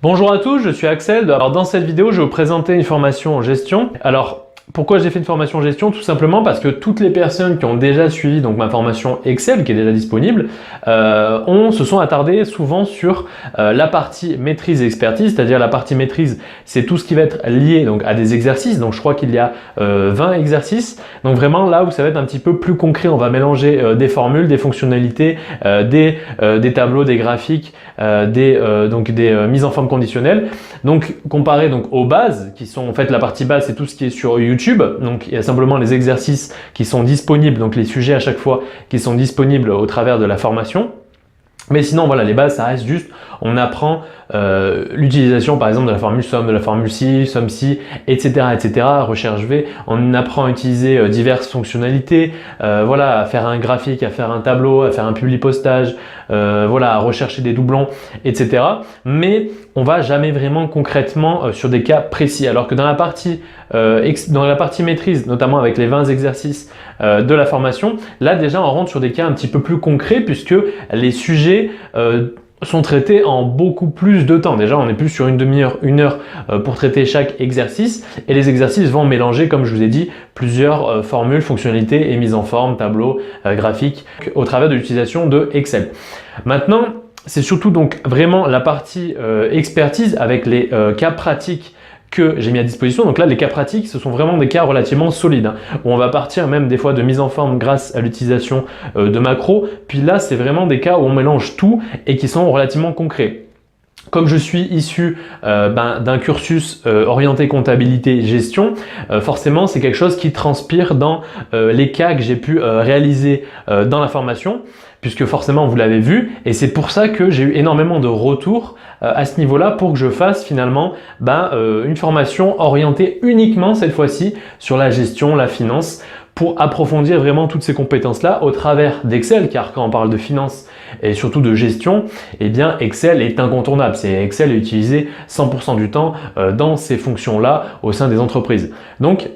Bonjour à tous, je suis Axel. Alors dans cette vidéo, je vais vous présenter une formation en gestion. Alors pourquoi j'ai fait une formation en gestion? Tout simplement parce que toutes les personnes qui ont déjà suivi donc ma formation Excel qui est déjà disponible se sont attardées souvent sur la partie maîtrise et expertise, c'est-à-dire la partie maîtrise, c'est tout ce qui va être lié donc à des exercices. Donc je crois qu'il y a 20 exercices. Donc vraiment là où ça va être un petit peu plus concret, on va mélanger des formules, des fonctionnalités, des tableaux, des graphiques, des mises en forme conditionnelles. Donc comparé donc aux bases qui sont en fait la partie base, c'est tout ce qui est sur YouTube. Donc il y a simplement les exercices qui sont disponibles, donc les sujets à chaque fois qui sont disponibles au travers de la formation. Mais sinon, voilà, les bases, ça reste juste, on apprend l'utilisation par exemple de la formule somme, de la formule si, somme si, etc., etc., recherche V. On apprend à utiliser diverses fonctionnalités, voilà, à faire un graphique, à faire un tableau, à faire un publi-postage, voilà, à rechercher des doublons, etc. Mais on va jamais vraiment concrètement sur des cas précis. Alors que dans la partie maîtrise, notamment avec les 20 exercices de la formation, là déjà on rentre sur des cas un petit peu plus concrets puisque les sujets sont traités en beaucoup plus de temps. Déjà, on est plus sur une demi-heure, une heure pour traiter chaque exercice et les exercices vont mélanger, comme je vous ai dit, plusieurs formules, fonctionnalités et mise en forme, tableau, graphique au travers de l'utilisation de Excel. Maintenant, c'est surtout donc vraiment la partie expertise avec les cas pratiques que j'ai mis à disposition. Donc là, les cas pratiques, ce sont vraiment des cas relativement solides, où on va partir même des fois de mise en forme grâce à l'utilisation de macros. Puis là, c'est vraiment des cas où on mélange tout et qui sont relativement concrets. Comme je suis issu d'un cursus orienté comptabilité gestion, forcément c'est quelque chose qui transpire dans les cas que j'ai pu réaliser dans la formation, puisque forcément vous l'avez vu, et c'est pour ça que j'ai eu énormément de retours à ce niveau-là pour que je fasse finalement une formation orientée uniquement cette fois-ci sur la gestion, la finance, pour approfondir vraiment toutes ces compétences-là au travers d'Excel, car quand on parle de finance et surtout de gestion, eh bien Excel est incontournable. Excel est utilisé 100% du temps dans ces fonctions-là au sein des entreprises. Donc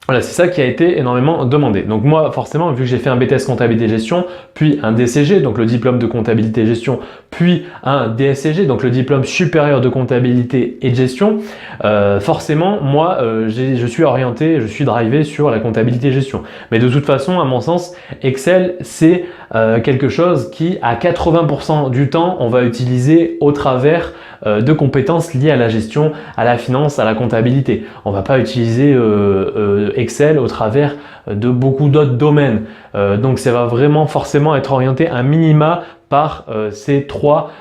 voilà, c'est ça qui a été énormément demandé. Donc moi, forcément, vu que j'ai fait un BTS comptabilité gestion, puis un DCG, donc le diplôme de comptabilité gestion, puis un DSCG, donc le diplôme supérieur de comptabilité et de gestion, forcément, moi, je suis orienté, je suis drivé sur la comptabilité gestion. Mais de toute façon, à mon sens, Excel, c'est quelque chose qui, à 80% du temps, on va utiliser au travers de compétences liées à la gestion, à la finance, à la comptabilité. On ne va pas utiliser Excel au travers de beaucoup d'autres domaines. Donc ça va vraiment forcément être orienté un minima par ces trois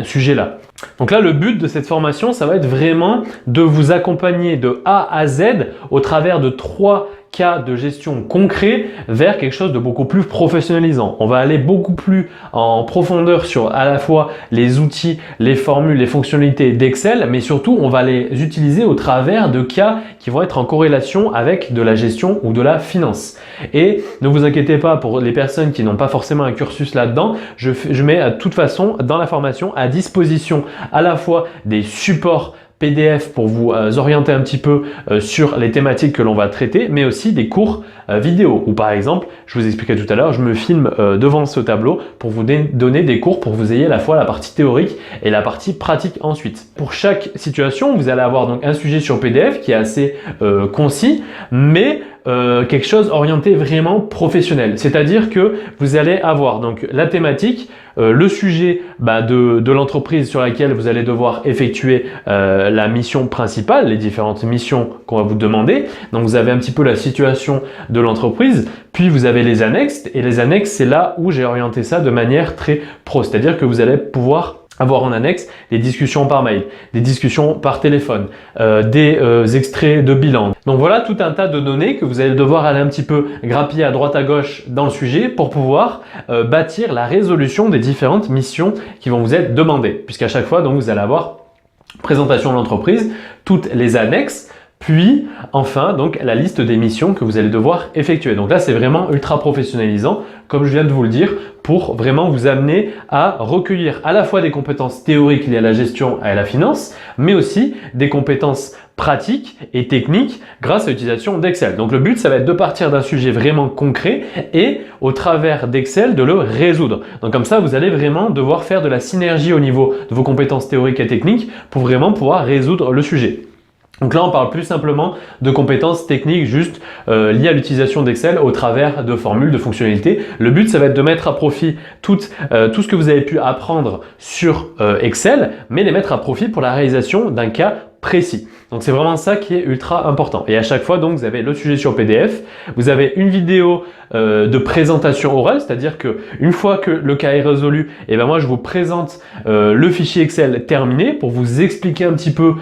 sujets-là. Donc là, le but de cette formation, ça va être vraiment de vous accompagner de A à Z au travers de 3 cas de gestion concrets vers quelque chose de beaucoup plus professionnalisant. On va aller beaucoup plus en profondeur sur à la fois les outils, les formules, les fonctionnalités d'Excel, mais surtout on va les utiliser au travers de cas qui vont être en corrélation avec de la gestion ou de la finance. Et ne vous inquiétez pas pour les personnes qui n'ont pas forcément un cursus là-dedans, je mets de toute façon dans la formation à disposition à la fois des supports PDF pour vous orienter un petit peu sur les thématiques que l'on va traiter, mais aussi des cours vidéo où par exemple, je vous expliquais tout à l'heure, je me filme devant ce tableau pour vous donner des cours pour que vous ayez à la fois la partie théorique et la partie pratique ensuite. Pour chaque situation, vous allez avoir donc un sujet sur PDF qui est assez concis, mais quelque chose orienté vraiment professionnel. C'est-à-dire que vous allez avoir donc la thématique, le sujet de l'entreprise sur laquelle vous allez devoir effectuer la mission principale, les différentes missions qu'on va vous demander. Donc vous avez un petit peu la situation de l'entreprise, puis vous avez les annexes, et les annexes c'est là où j'ai orienté ça de manière très pro, c'est-à-dire que vous allez pouvoir avoir en annexe des discussions par mail, des discussions par téléphone, des extraits de bilan. Donc voilà tout un tas de données que vous allez devoir aller un petit peu grappiller à droite à gauche dans le sujet pour pouvoir bâtir la résolution des différentes missions qui vont vous être demandées. Puisqu'à chaque fois, donc, vous allez avoir présentation de l'entreprise, toutes les annexes, Puis, enfin, donc la liste des missions que vous allez devoir effectuer. Donc là, c'est vraiment ultra professionnalisant, comme je viens de vous le dire, pour vraiment vous amener à recueillir à la fois des compétences théoriques liées à la gestion et à la finance, mais aussi des compétences pratiques et techniques grâce à l'utilisation d'Excel. Donc le but, ça va être de partir d'un sujet vraiment concret et au travers d'Excel, de le résoudre. Donc comme ça, vous allez vraiment devoir faire de la synergie au niveau de vos compétences théoriques et techniques pour vraiment pouvoir résoudre le sujet. Donc là, on parle plus simplement de compétences techniques juste liées à l'utilisation d'Excel au travers de formules, de fonctionnalités. Le but, ça va être de mettre à profit tout ce que vous avez pu apprendre sur Excel, mais les mettre à profit pour la réalisation d'un cas précis. Donc c'est vraiment ça qui est ultra important. Et à chaque fois, donc, vous avez le sujet sur PDF, vous avez une vidéo de présentation orale, c'est-à-dire que une fois que le cas est résolu, et ben moi je vous présente le fichier Excel terminé pour vous expliquer un petit peu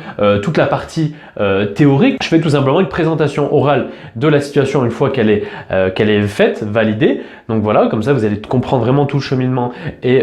toute la partie théorique. Je fais tout simplement une présentation orale de la situation une fois qu'elle est faite, validée. Donc voilà, comme ça vous allez comprendre vraiment tout le cheminement et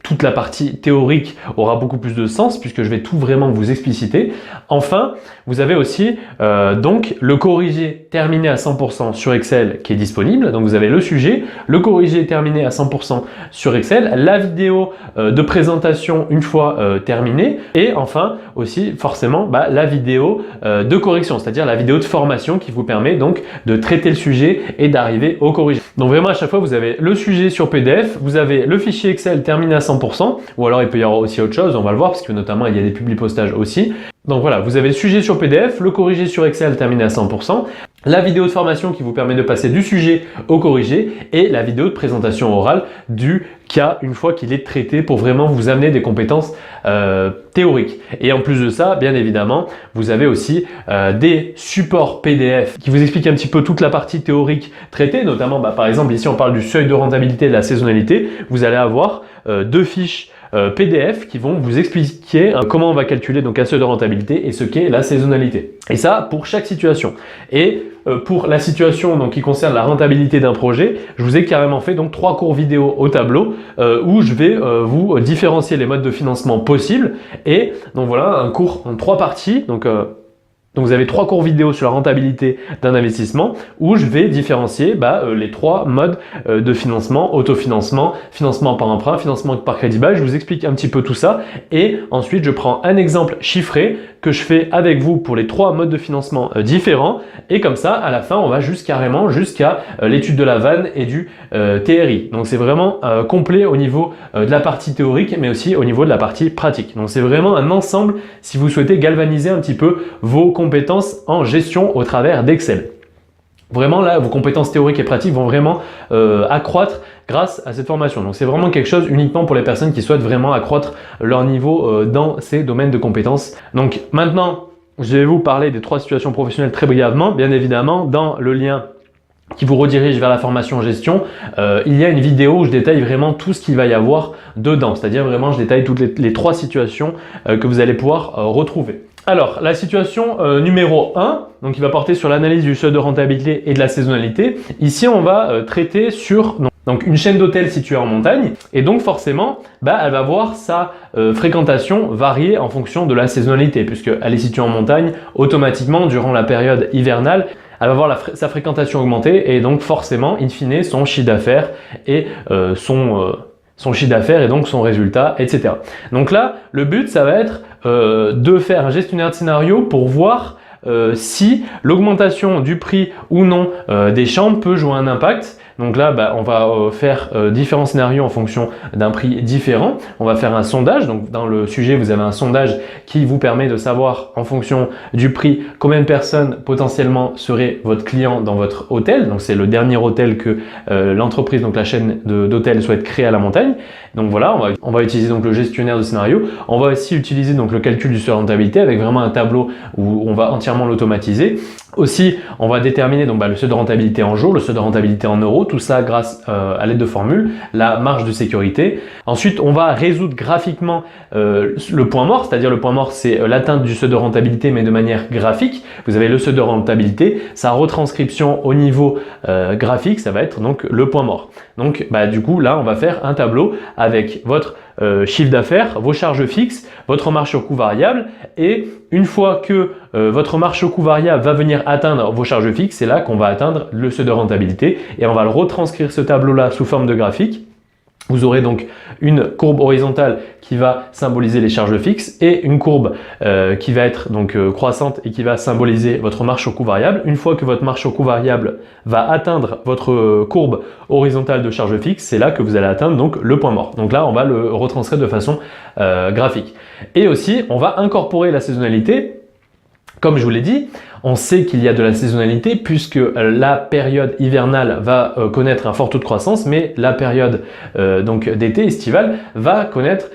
toute la partie théorique aura beaucoup plus de sens puisque je vais tout vraiment vous expliciter. Enfin, vous avez aussi donc le corrigé terminé à 100% sur Excel qui est disponible. Donc vous avez le sujet, le corrigé terminé à 100% sur Excel, la vidéo de présentation une fois terminée et enfin aussi forcément la vidéo de correction, c'est-à-dire la vidéo de formation qui vous permet donc de traiter le sujet et d'arriver au corrigé. Donc vraiment à chaque fois vous avez le sujet sur PDF, vous avez le fichier Excel terminé à 100%, ou alors il peut y avoir aussi autre chose, on va le voir parce que notamment il y a des publi-postages aussi. Donc voilà, vous avez le sujet sur PDF, le corrigé sur Excel terminé à 100%, la vidéo de formation qui vous permet de passer du sujet au corrigé et la vidéo de présentation orale du cas une fois qu'il est traité pour vraiment vous amener des compétences théoriques. Et en plus de ça, bien évidemment, vous avez aussi des supports PDF qui vous expliquent un petit peu toute la partie théorique traitée, notamment par exemple ici on parle du seuil de rentabilité et de la saisonnalité. Vous allez avoir deux fiches PDF qui vont vous expliquer comment on va calculer donc un seuil de rentabilité et ce qu'est la saisonnalité. Et ça pour chaque situation. Et pour la situation donc, qui concerne la rentabilité d'un projet, je vous ai carrément fait donc 3 cours vidéo au tableau où je vais vous différencier les modes de financement possibles. Et donc voilà un cours en 3 parties. Donc vous avez 3 cours vidéo sur la rentabilité d'un investissement où je vais différencier les 3 modes de financement, autofinancement, financement par emprunt, financement par crédit bail. Je vous explique un petit peu tout ça et ensuite je prends un exemple chiffré que je fais avec vous pour les 3 modes de financement différents et comme ça à la fin on va carrément jusqu'à l'étude de la vanne et du TRI. Donc c'est vraiment complet au niveau de la partie théorique mais aussi au niveau de la partie pratique. Donc c'est vraiment un ensemble si vous souhaitez galvaniser un petit peu vos compétences en gestion au travers d'Excel. Vraiment là, vos compétences théoriques et pratiques vont vraiment accroître grâce à cette formation. Donc c'est vraiment quelque chose uniquement pour les personnes qui souhaitent vraiment accroître leur niveau dans ces domaines de compétences. Donc maintenant, je vais vous parler des 3 situations professionnelles très brièvement. Bien évidemment, dans le lien qui vous redirige vers la formation en gestion, il y a une vidéo où je détaille vraiment tout ce qu'il va y avoir dedans. C'est-à-dire vraiment, je détaille toutes les 3 situations que vous allez pouvoir retrouver. Alors, la situation numéro 1, donc qui va porter sur l'analyse du seuil de rentabilité et de la saisonnalité. Ici, on va traiter sur donc une chaîne d'hôtels située en montagne et donc forcément, elle va voir sa fréquentation varier en fonction de la saisonnalité puisqu'elle est située en montagne, automatiquement durant la période hivernale, elle va voir sa fréquentation augmenter et donc forcément, in fine, son chiffre d'affaires et son chiffre d'affaires et donc son résultat, etc. Donc là, le but, ça va être de faire un gestionnaire de scénario pour voir si l'augmentation du prix ou non des chambres peut jouer un impact. Donc là, on va faire différents scénarios en fonction d'un prix différent. On va faire un sondage. Donc dans le sujet, vous avez un sondage qui vous permet de savoir en fonction du prix combien de personnes potentiellement seraient votre client dans votre hôtel. Donc c'est le dernier hôtel que l'entreprise, donc la chaîne d'hôtels souhaite créer à la montagne. Donc voilà, on va utiliser donc le gestionnaire de scénario. On va aussi utiliser donc le calcul du seuil de rentabilité avec vraiment un tableau où on va entièrement l'automatiser. Aussi, on va déterminer donc le seuil de rentabilité en jours, le seuil de rentabilité en euros, tout ça grâce à l'aide de formules, la marge de sécurité. Ensuite, on va résoudre graphiquement le point mort, c'est-à-dire le point mort, c'est l'atteinte du seuil de rentabilité mais de manière graphique. Vous avez le seuil de rentabilité, sa retranscription au niveau graphique, ça va être donc le point mort. Donc du coup, là, on va faire un tableau avec votre chiffre d'affaires, vos charges fixes, votre marge sur coût variable, et une fois que votre marge sur coût variable va venir atteindre vos charges fixes, c'est là qu'on va atteindre le seuil de rentabilité et on va le retranscrire ce tableau-là sous forme de graphique. Vous aurez donc une courbe horizontale qui va symboliser les charges fixes et une courbe qui va être donc croissante et qui va symboliser votre marge sur coût variable. Une fois que votre marge sur coût variable va atteindre votre courbe horizontale de charges fixes, c'est là que vous allez atteindre donc le point mort. Donc là, on va le retranscrire de façon graphique. Et aussi, on va incorporer la saisonnalité. Comme je vous l'ai dit, on sait qu'il y a de la saisonnalité puisque la période hivernale va connaître un fort taux de croissance, mais la période donc d'été estivale va connaître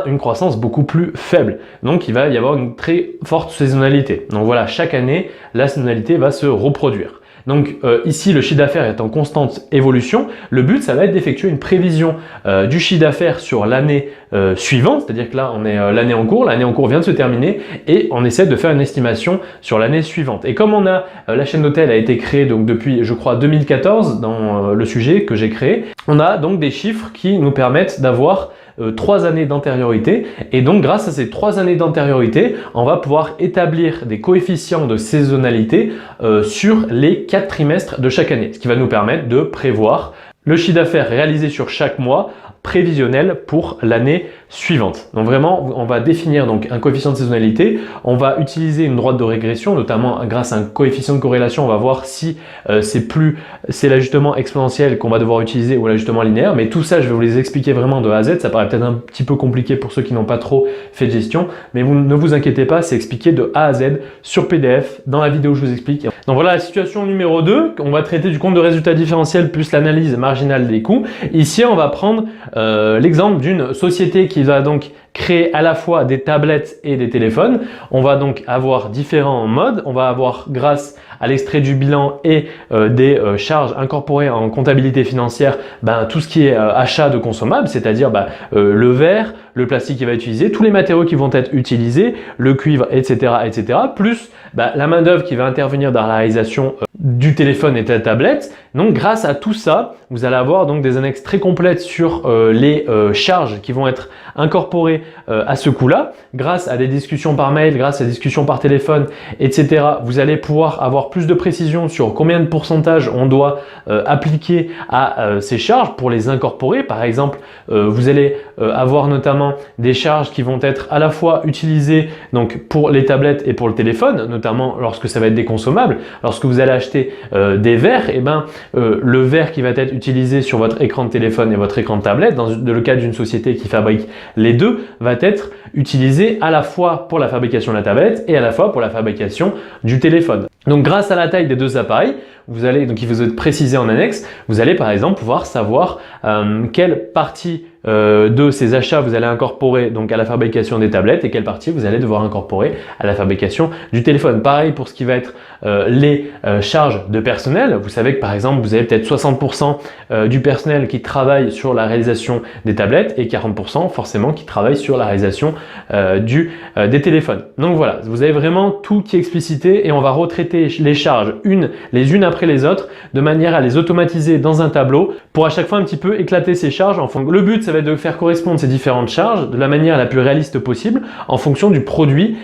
une croissance beaucoup plus faible. Donc il va y avoir une très forte saisonnalité. Donc voilà, chaque année, la saisonnalité va se reproduire. Donc ici, le chiffre d'affaires est en constante évolution. Le but, ça va être d'effectuer une prévision du chiffre d'affaires sur l'année suivante, c'est-à-dire que là, on est l'année en cours vient de se terminer et on essaie de faire une estimation sur l'année suivante. Et comme la chaîne d'hôtel a été créée donc depuis, je crois, 2014 dans le sujet que j'ai créé, on a donc des chiffres qui nous permettent d'avoir 3 années d'antériorité et donc grâce à ces 3 années d'antériorité, on va pouvoir établir des coefficients de saisonnalité sur les 4 trimestres de chaque année, ce qui va nous permettre de prévoir le chiffre d'affaires réalisé sur chaque mois prévisionnel pour l'année suivante. Donc vraiment, on va définir donc un coefficient de saisonnalité, on va utiliser une droite de régression, notamment grâce à un coefficient de corrélation, on va voir si c'est l'ajustement exponentiel qu'on va devoir utiliser ou l'ajustement linéaire, mais tout ça, je vais vous les expliquer vraiment de A à Z, ça paraît peut-être un petit peu compliqué pour ceux qui n'ont pas trop fait de gestion, mais ne vous inquiétez pas, c'est expliqué de A à Z sur PDF, dans la vidéo je vous explique. Donc voilà la situation numéro 2, on va traiter du compte de résultat différentiel plus l'analyse marginale des coûts. Ici, on va prendre l'exemple d'une société qui va donc créer à la fois des tablettes et des téléphones. On va donc avoir différents modes. On va avoir, grâce à l'extrait du bilan et des charges incorporées en comptabilité financière, tout ce qui est achat de consommables, c'est-à-dire le verre, le plastique qui va être utilisé, tous les matériaux qui vont être utilisés, le cuivre, etc., etc., plus la main-d'œuvre qui va intervenir dans la réalisation du téléphone et de la tablette. Donc grâce à tout ça, vous allez avoir donc des annexes très complètes sur les charges qui vont être incorporées à ce coût-là. Grâce à des discussions par mail, grâce à des discussions par téléphone, etc., vous allez pouvoir avoir plus de précision sur combien de pourcentage on doit appliquer à ces charges pour les incorporer. Par exemple, vous allez avoir notamment des charges qui vont être à la fois utilisées donc pour les tablettes et pour le téléphone, notamment lorsque ça va être des consommables. Lorsque vous allez acheter des verres, le verre qui va être utilisé sur votre écran de téléphone et votre écran de tablette, dans le cas d'une société qui fabrique les deux, va être utilisé à la fois pour la fabrication de la tablette et à la fois pour la fabrication du téléphone. Donc grâce à la taille des deux appareils, donc il vous est précisé en annexe, vous allez par exemple pouvoir savoir quelle partie de ces achats vous allez incorporer donc à la fabrication des tablettes et quelle partie vous allez devoir incorporer à la fabrication du téléphone. Pareil pour ce qui va être les charges de personnel. Vous savez que par exemple vous avez peut-être 60% du personnel qui travaille sur la réalisation des tablettes et 40% forcément qui travaille sur la réalisation des téléphones. Donc voilà, vous avez vraiment tout qui est explicité et on va retraiter les charges les unes après les autres de manière à les automatiser dans un tableau pour à chaque fois un petit peu éclater ces charges. Le but, ça va être de faire correspondre ces différentes charges de la manière la plus réaliste possible en fonction du produit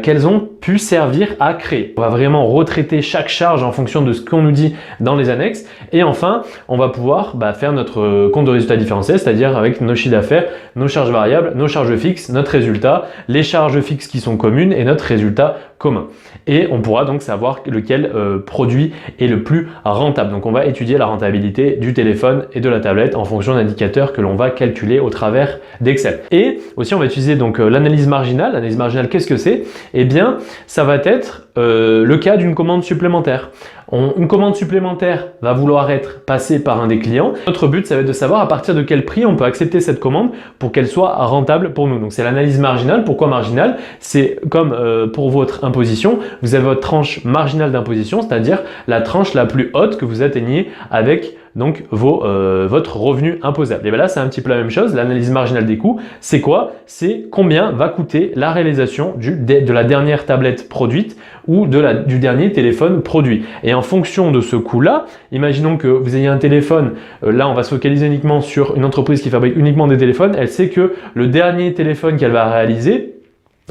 qu'elles ont pu servir à créer. On va vraiment retraiter chaque charge en fonction de ce qu'on nous dit dans les annexes et enfin, on va pouvoir faire notre compte de résultat différentiel, c'est-à-dire avec nos chiffres d'affaires, nos charges variables, nos charges fixes, notre résultat, les charges fixes qui sont communes et notre résultat commun. Et on pourra donc savoir lequel produit est le plus rentable. Donc on va étudier la rentabilité du téléphone et de la tablette en fonction d'indicateurs que l'on va calculer au travers d'Excel. Et aussi on va utiliser donc l'analyse marginale. L'analyse marginale, qu'est-ce que c'est? Eh bien, ça va être le cas d'une commande supplémentaire. Une commande supplémentaire va vouloir être passée par un des clients. Notre but, ça va être de savoir à partir de quel prix on peut accepter cette commande pour qu'elle soit rentable pour nous. Donc c'est l'analyse marginale. Pourquoi marginale? C'est comme pour votre imposition, vous avez votre tranche marginale d'imposition, c'est-à-dire la tranche la plus haute que vous atteignez avec donc votre revenu imposable. Et bien là, c'est un petit peu la même chose. L'analyse marginale des coûts, c'est quoi? C'est combien va coûter la réalisation de la dernière tablette produite ou du dernier téléphone produit. Et en fonction de ce coût-là, imaginons que vous ayez un téléphone, là on va se focaliser uniquement sur une entreprise qui fabrique uniquement des téléphones, elle sait que le dernier téléphone qu'elle va réaliser,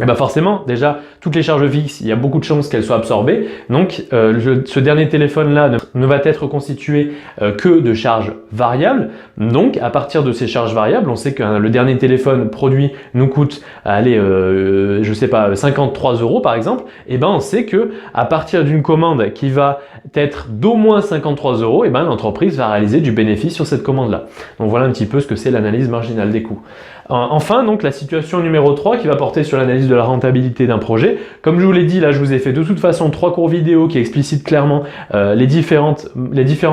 et ben forcément, déjà, toutes les charges fixes, il y a beaucoup de chances qu'elles soient absorbées. Donc, ce dernier téléphone-là ne va être constitué que de charges variables. Donc, à partir de ces charges variables, on sait que le dernier téléphone produit nous coûte, allez, je sais pas, 53 € par exemple. Et ben, on sait que à partir d'une commande qui va être d'au moins 53 €, et ben, l'entreprise va réaliser du bénéfice sur cette commande-là. Donc, voilà un petit peu ce que c'est l'analyse marginale des coûts. Enfin, donc, la situation numéro 3 qui va porter sur l'analyse de la rentabilité d'un projet. Comme je vous l'ai dit, là, je vous ai fait de toute façon 3 cours vidéo qui explicitent clairement les différents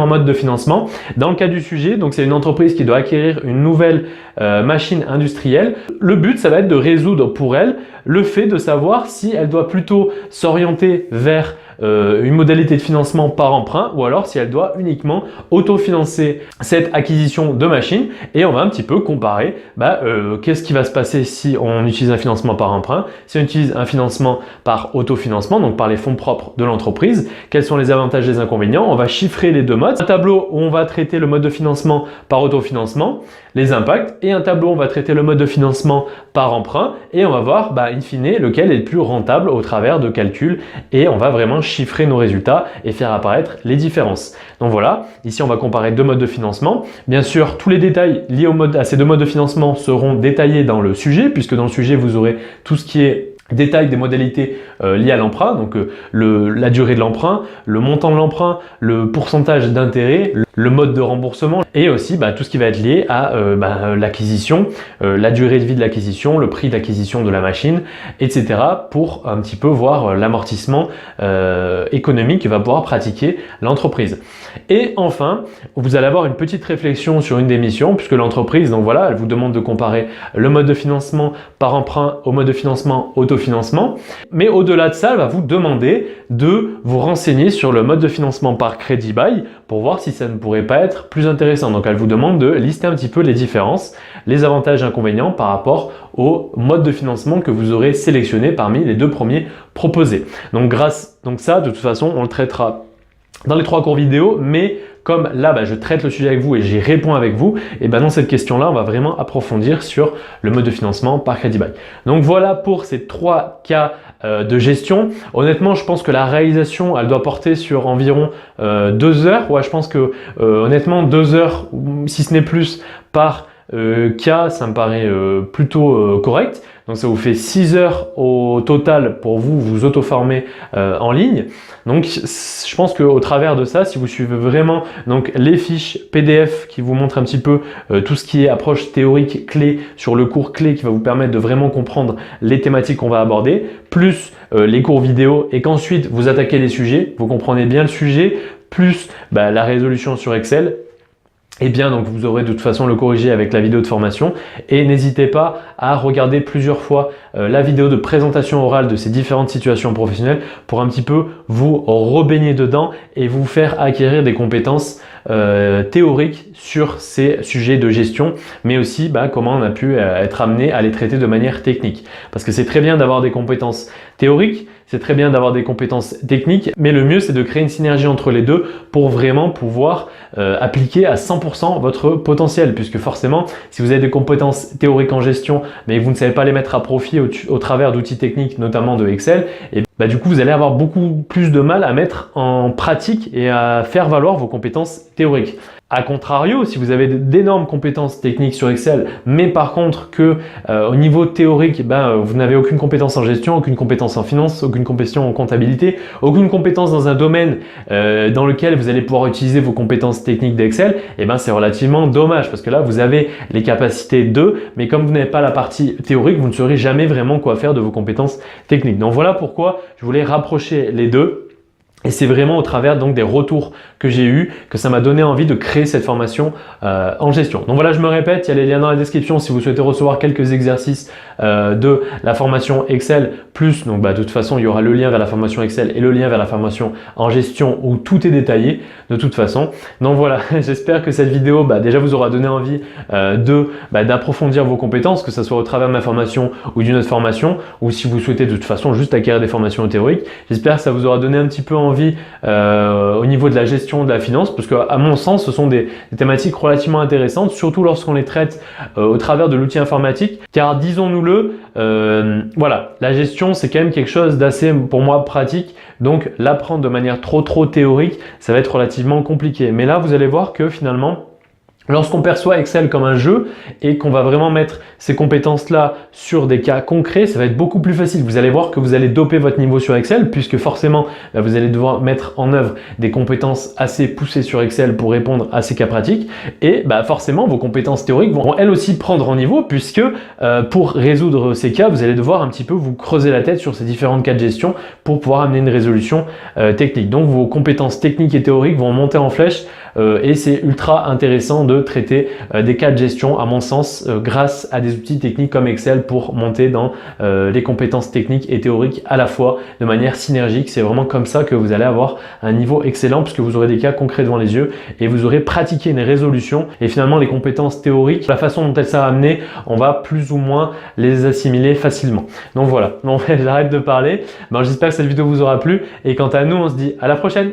modes de financement. Dans le cas du sujet, donc c'est une entreprise qui doit acquérir une nouvelle machine industrielle. Le but, ça va être de résoudre pour elle le fait de savoir si elle doit plutôt s'orienter vers une modalité de financement par emprunt ou alors si elle doit uniquement autofinancer cette acquisition de machines, et on va un petit peu comparer qu'est-ce qui va se passer si on utilise un financement par emprunt, si on utilise un financement par autofinancement, donc par les fonds propres de l'entreprise, quels sont les avantages et les inconvénients. On va chiffrer les deux modes. Un tableau où on va traiter le mode de financement par autofinancement, les impacts, et un tableau où on va traiter le mode de financement par emprunt, et on va voir in fine lequel est le plus rentable au travers de calculs, et on va vraiment chiffrer nos résultats et faire apparaître les différences. Donc voilà, ici on va comparer deux modes de financement. Bien sûr, tous les détails liés à ces deux modes de financement seront détaillés dans le sujet, puisque dans le sujet vous aurez tout ce qui est détail des modalités liées à l'emprunt, donc la durée de l'emprunt, le montant de l'emprunt, le pourcentage d'intérêt, le mode de remboursement, et aussi tout ce qui va être lié à l'acquisition, la durée de vie de l'acquisition, le prix d'acquisition de la machine, etc. pour un petit peu voir l'amortissement économique que va pouvoir pratiquer l'entreprise. Et enfin, vous allez avoir une petite réflexion sur une des missions, puisque l'entreprise, donc voilà, elle vous demande de comparer le mode de financement par emprunt au mode de financement autofinancement. Mais au-delà de ça, elle va vous demander de vous renseigner sur le mode de financement par crédit bail pour voir si ça ne pourrait pas être plus intéressant. Donc elle vous demande de lister un petit peu les différences, les avantages et inconvénients par rapport au mode de financement que vous aurez sélectionné parmi les deux premiers proposés. Donc ça, de toute façon, on le traitera dans les 3 cours vidéo, mais comme là, je traite le sujet avec vous et j'y réponds avec vous, et dans cette question-là, on va vraiment approfondir sur le mode de financement par crédit bail. Donc voilà pour ces 3 cas de gestion. Honnêtement, je pense que la réalisation, elle doit porter sur environ 2 heures. Ouais, je pense que honnêtement, 2 heures, si ce n'est plus, par cas, ça me paraît plutôt correct. Donc ça vous fait 6 heures au total pour vous auto-former en ligne. Donc je pense qu'au travers de ça, si vous suivez vraiment les fiches PDF qui vous montrent un petit peu tout ce qui est approche théorique clé sur le cours clé qui va vous permettre de vraiment comprendre les thématiques qu'on va aborder, plus les cours vidéo, et qu'ensuite vous attaquez les sujets, vous comprenez bien le sujet, plus la résolution sur Excel, donc vous aurez de toute façon le corrigé avec la vidéo de formation. Et n'hésitez pas à regarder plusieurs fois la vidéo de présentation orale de ces différentes situations professionnelles pour un petit peu vous rebaigner dedans et vous faire acquérir des compétences théoriques sur ces sujets de gestion, mais aussi comment on a pu être amené à les traiter de manière technique. Parce que c'est très bien d'avoir des compétences théoriques, c'est très bien d'avoir des compétences techniques, mais le mieux c'est de créer une synergie entre les deux pour vraiment pouvoir appliquer à 100% votre potentiel, puisque forcément si vous avez des compétences théoriques en gestion mais que vous ne savez pas les mettre à profit au travers d'outils techniques, notamment de Excel, et du coup vous allez avoir beaucoup plus de mal à mettre en pratique et à faire valoir vos compétences théoriques. A contrario, si vous avez d'énormes compétences techniques sur Excel, mais par contre que au niveau théorique, vous n'avez aucune compétence en gestion, aucune compétence en finance, aucune compétence en comptabilité, aucune compétence dans un domaine dans lequel vous allez pouvoir utiliser vos compétences techniques d'Excel, c'est relativement dommage parce que là vous avez les capacités mais comme vous n'avez pas la partie théorique, vous ne saurez jamais vraiment quoi faire de vos compétences techniques. Donc voilà pourquoi je voulais rapprocher les deux. Et c'est vraiment au travers donc des retours que j'ai eus que ça m'a donné envie de créer cette formation en gestion. Donc voilà, je me répète, il y a les liens dans la description si vous souhaitez recevoir quelques exercices de la formation Excel, plus donc de toute façon il y aura le lien vers la formation Excel et le lien vers la formation en gestion où tout est détaillé de toute façon. Donc voilà, j'espère que cette vidéo déjà vous aura donné envie d'approfondir vos compétences, que ce soit au travers de ma formation ou d'une autre formation, ou si vous souhaitez de toute façon juste acquérir des formations théoriques. J'espère que ça vous aura donné un petit peu envie au niveau de la gestion de la finance, parce qu'à mon sens ce sont des thématiques relativement intéressantes, surtout lorsqu'on les traite au travers de l'outil informatique, car disons-nous-le, voilà, la gestion c'est quand même quelque chose d'assez pour moi pratique, donc l'apprendre de manière trop théorique ça va être relativement compliqué. Mais là vous allez voir que finalement lorsqu'on perçoit Excel comme un jeu et qu'on va vraiment mettre ces compétences-là sur des cas concrets, ça va être beaucoup plus facile. Vous allez voir que vous allez doper votre niveau sur Excel puisque forcément, vous allez devoir mettre en œuvre des compétences assez poussées sur Excel pour répondre à ces cas pratiques. Et forcément, vos compétences théoriques vont elles aussi prendre en niveau puisque pour résoudre ces cas, vous allez devoir un petit peu vous creuser la tête sur ces différents cas de gestion pour pouvoir amener une résolution technique. Donc, vos compétences techniques et théoriques vont monter en flèche et c'est ultra intéressant de traiter des cas de gestion à mon sens grâce à des outils techniques comme Excel pour monter dans les compétences techniques et théoriques à la fois de manière synergique. C'est vraiment comme ça que vous allez avoir un niveau excellent puisque vous aurez des cas concrets devant les yeux et vous aurez pratiqué une résolution et finalement les compétences théoriques, la façon dont elles sont amenées, on va plus ou moins les assimiler facilement. Donc voilà, bon, j'arrête de parler. J'espère que cette vidéo vous aura plu et quant à nous, on se dit à la prochaine.